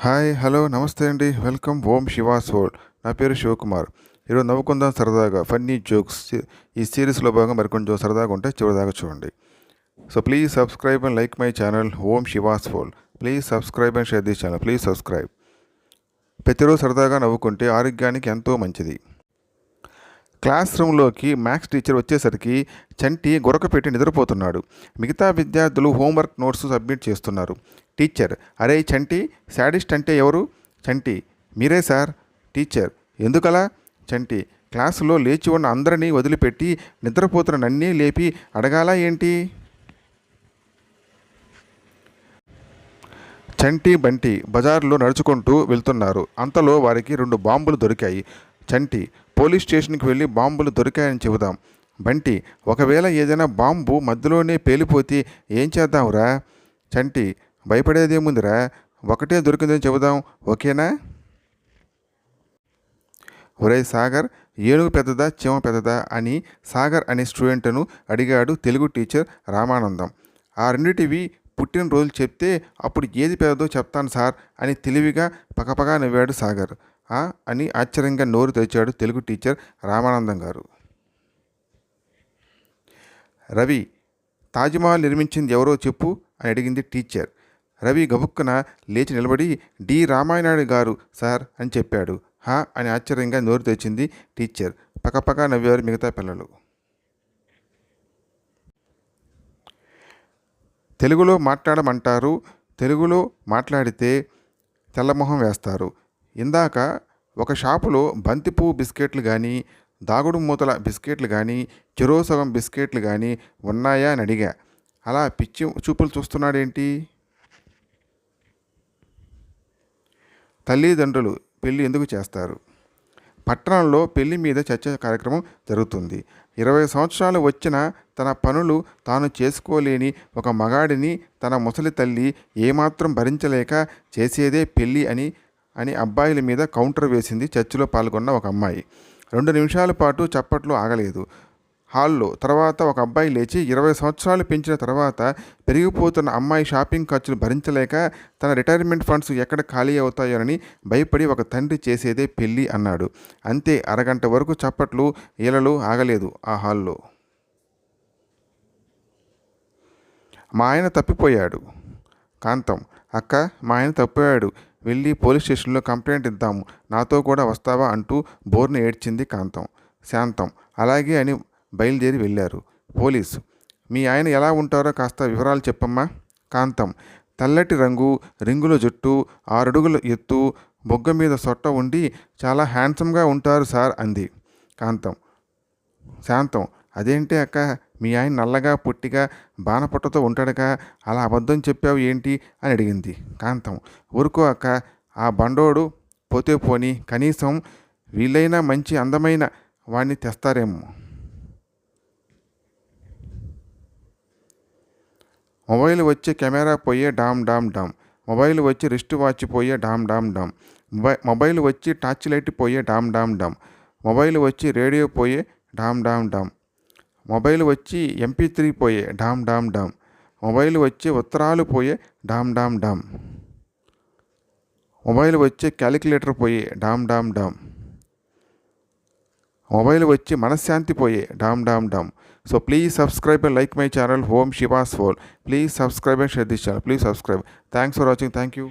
Hi hello నమస్తే అండి, welcome ఓం Shiva's world. నా పేరు శివకుమార్. ఈరోజు నవ్వుకుందాం సరదాగా ఫన్నీ జోక్స్ ఈ సిరీస్లో భాగంగా మరికొంచెం సరదాగా ఉంటే చివరిదాకా చూడండి. So please subscribe and like my channel Om Shiva's world. Please subscribe and share this channel. Please subscribe. ప్రతిరోజు సరదాగా నవ్వుకుంటే ఆరోగ్యానికి ఎంతో మంచిది. క్లాస్ రూమ్లోకి మ్యాథ్స్ టీచర్ వచ్చేసరికి చంటి గురక పెట్టి నిద్రపోతున్నాడు. మిగతా విద్యార్థులు హోంవర్క్ నోట్స్ సబ్మిట్ చేస్తున్నారు. టీచర్: అరే చంటి, శాడిస్ట్ అంటే ఎవరు? చంటి: మీరే సార్. టీచర్: ఎందుకలా? చంటి: క్లాసులో లేచి ఉన్న అందరినీ వదిలిపెట్టి నిద్రపోతున్న నన్నే లేపి అడగాలా ఏంటి? చంటి బంటి బజార్లో నడుచుకుంటూ వెళ్తున్నారు. అంతలో వారికి 2 బాంబులు దొరికాయి. చంటి: పోలీస్ స్టేషన్కి వెళ్ళి బాంబులు దొరికాయని చెబుదాం. బంటి: ఒకవేళ ఏదైనా బాంబు మధ్యలోనే పేలిపోతే ఏం చేద్దాంరా? చంటి: భయపడేదేముందిరా, ఒకటే దొరికిందని చెబుదాం, ఓకేనా? ఒరే సాగర్, ఏనుగు పెద్దదా చీమ పెద్దదా అని సాగర్ అనే స్టూడెంట్ను అడిగాడు తెలుగు టీచర్ రామానందం. ఆ రెండిటివి పుట్టినరోజులు చెప్తే అప్పుడు ఏది పెద్దదో చెప్తాను సార్ అని తెలివిగా పకపగా నవ్వాడు సాగర్. అని ఆశ్చర్యంగా నోరు తెరిచాడు తెలుగు టీచర్ రామానందం గారు. రవి: తాజ్మహల్ నిర్మించింది ఎవరో చెప్పు అని అడిగింది టీచర్. రవి గబుక్కున లేచి నిలబడి డి రామానాయుడు గారు సార్ అని చెప్పాడు. అని ఆశ్చర్యంగా నోరు తెరిచింది టీచర్. పకపకా నవ్వారు మిగతా పిల్లలు. తెలుగులో మాట్లాడమంటారు, తెలుగులో మాట్లాడితే తెల్లమొహం వేస్తారు. ఇందాక ఒక షాపులో బంతిపువ్వు బిస్కెట్లు కానీ, దాగుడు మూతల బిస్కెట్లు కానీ, చెరో సగం బిస్కెట్లు కానీ ఉన్నాయా అని అడిగా. అలా పిచ్చి చూపులు చూస్తున్నాడేంటి? తల్లిదండ్రులు పెళ్ళి ఎందుకు చేస్తారు? పట్టణంలో పెళ్లి మీద చర్చ కార్యక్రమం జరుగుతుంది. 20 సంవత్సరాలు వచ్చిన తన పనులు తాను చేసుకోలేని ఒక మగాడిని తన ముసలి తల్లి ఏమాత్రం భరించలేక చేసేదే పెళ్ళి అని అబ్బాయిల మీద కౌంటర్ వేసింది చర్చిలో పాల్గొన్న ఒక అమ్మాయి. 2 నిమిషాల పాటు చప్పట్లు ఆగలేదు హాల్లో. తర్వాత ఒక అబ్బాయి లేచి 20 సంవత్సరాలు పెంచిన తర్వాత పెరిగిపోతున్న అమ్మాయి షాపింగ్ ఖర్చులు భరించలేక తన రిటైర్మెంట్ ఫండ్స్ ఎక్కడ ఖాళీ అవుతాయోనని భయపడి ఒక తండ్రి చేసేదే పెళ్ళి అన్నాడు. అంతే, అరగంట వరకు చప్పట్లు ఈలలు ఆగలేదు ఆ హాల్లో. మా ఆయన తప్పిపోయాడు. కాంతం: అక్క, మా ఆయన తప్పిపోయాడు, వెళ్ళి పోలీస్ స్టేషన్లో కంప్లైంట్ ఇద్దాము, నాతో కూడా వస్తావా అంటూ బోర్ను ఏడ్చింది కాంతం. శాంతం: అలాగే అని బయలుదేరి వెళ్ళారు. పోలీసు: మీ ఆయన ఎలా ఉంటారో కాస్త వివరాలు చెప్పమ్మా. కాంతం: తెల్లటి రంగు, రింగుల జుట్టు, 6 అడుగుల ఎత్తు, బొగ్గ మీద సొట్ట ఉండి చాలా హ్యాండ్సమ్గా ఉంటారు సార్ అంది. కాంతం. శాంతం: అదేంటి అక్క, మీ ఆయన నల్లగా పొట్టిగా బాణపట్టతో ఉంటాడుగా, అలా అబద్ధం చెప్పావు ఏంటి అని అడిగింది. కాంతం: ఊరుకో అక్క, ఆ బండోడు పోతే పోని, కనీసం వీళ్ళైనా మంచి అందమైన వాణ్ణి తెస్తారేమో. మొబైల్ వచ్చి కెమెరా పోయే డామ్ డామ్ డామ్, మొబైల్ వచ్చి రిస్ట్ వాచ్ పోయే డామ్ డామ్ డామ్, మొబైల్ వచ్చి టార్చ్ లైట్ పోయే డామ్ డామ్ డామ్, మొబైల్ వచ్చి రేడియో పోయే డామ్ డామ్ డామ్, మొబైల్ వచ్చి MP3 పోయే డామ్ డామ్ డామ్, మొబైల్ వచ్చి ఉత్తరాలు పోయే డామ్ డామ్ డామ్, మొబైల్ వచ్చి క్యాలిక్యులేటర్ పోయే డామ్ డామ్ డామ్, మొబైల్ వచ్చి మనశ్శాంతి పోయే డామ్ డామ్ డామ్. So please subscribe and like my channel Om Shiva's world. Please subscribe and share this channel. Please subscribe. Thanks for watching. Thank you.